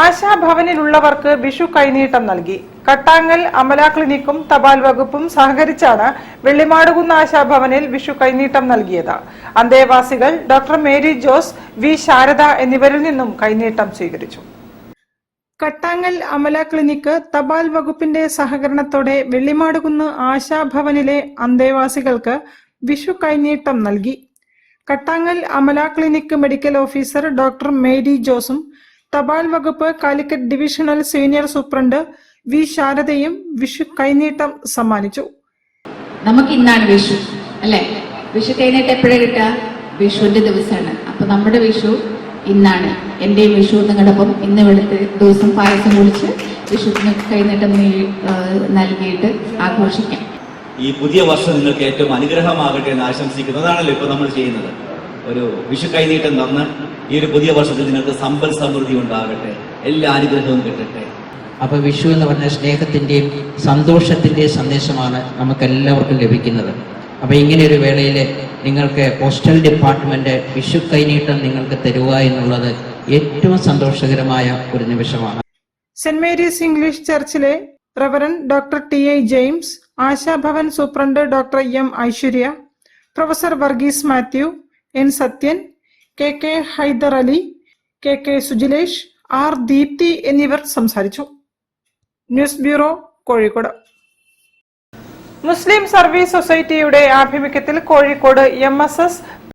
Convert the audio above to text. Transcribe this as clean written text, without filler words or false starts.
ആശാഭവനിലുള്ളവർക്ക് വിഷു കൈനീട്ടം നൽകി. കട്ടാങ്ങൽ അമല ക്ലിനിക്കും തപാൽ വകുപ്പും സഹകരിച്ചാണ് വെള്ളിമാടുകുന്ന് ആശാഭവനിൽ വിഷു കൈനീട്ടം നൽകിയത്. അന്തേവാസികൾ doctor Mary Jose, V Sharada എന്നിവരിൽ നിന്നും കൈനീട്ടം സ്വീകരിച്ചു. കട്ടാങ്ങൽ അമല ക്ലിനിക്ക് തപാൽ വകുപ്പിന്റെ സഹകരണത്തോടെ വെള്ളിമാടുകുന്ന് ആശാഭവനിലെ അന്തേവാസികൾക്ക് വിഷു കൈനീട്ടം നൽകി. Kattangal Amala clinic medical officer doctor Mary ജോസും തപാൽ വകുപ്പ് Calicut divisional senior superintendent V ശാരദയും വിഷു കൈനീട്ടം സമ്മാനിച്ചു. നമുക്ക് ഇന്നാണ് വിഷു അല്ലെ? വിഷു കൈനീട്ടം എപ്പോഴാണ് കിട്ടുക? വിഷുവിന്റെ ദിവസമാണ്. അപ്പൊ നമ്മുടെ വിഷു ഇന്നാണ്. എന്റെയും വിഷു നിങ്ങളോടൊപ്പം ഇന്ന് വെളുത്ത ദിവസം പായസം കുടിച്ച് വിഷു കൈനീട്ടം നൽകിയിട്ട് ആഘോഷിക്കാം. ഈ പുതിയ വർഷം നിങ്ങൾക്ക് ഏറ്റവും അനുഗ്രഹമാകട്ടെ എന്ന് ആശംസിക്കുന്നതാണല്ലോ ഇപ്പൊ നമ്മൾ ചെയ്യുന്നത്. ഒരു വിഷു കൈനീട്ടം തന്ന് ഈ ഒരു പുതിയ വർഷത്തിൽ നിങ്ങൾക്ക് സമ്പൽ സമൃദ്ധി ഉണ്ടാകട്ടെ, എല്ലാ അനുഗ്രഹവും കിട്ടട്ടെ. അപ്പൊ വിഷു എന്ന് പറഞ്ഞ സ്നേഹത്തിന്റെയും സന്തോഷത്തിന്റെയും സന്ദേശമാണ് നമുക്ക് എല്ലാവർക്കും ലഭിക്കുന്നത്. അപ്പൊ ഇങ്ങനെ ഒരു വേളയിൽ നിങ്ങൾക്ക് പോസ്റ്റൽ ഡിപ്പാർട്ട്മെന്റ് വിഷു കൈനീട്ടം നിങ്ങൾക്ക് തരുക എന്നുള്ളത് ഏറ്റവും സന്തോഷകരമായ ഒരു നിമിഷമാണ്. സെന്റ് മേരീസ് ഇംഗ്ലീഷ് ചർച്ചിലെ reverend doctor T I. James, Ashabhavan superintendent doctor M. Aishwarya, professor Varghese Mathew, N. Sathyan, K. Haider Ali, K. Sujilesh, R. Deepthi എന്നിവർ സംസാരിച്ചു. News bureau, Kozhikode. Muslim service സൊസൈറ്റിയുടെ ആഭിമുഖ്യത്തിൽ കോഴിക്കോട് MSS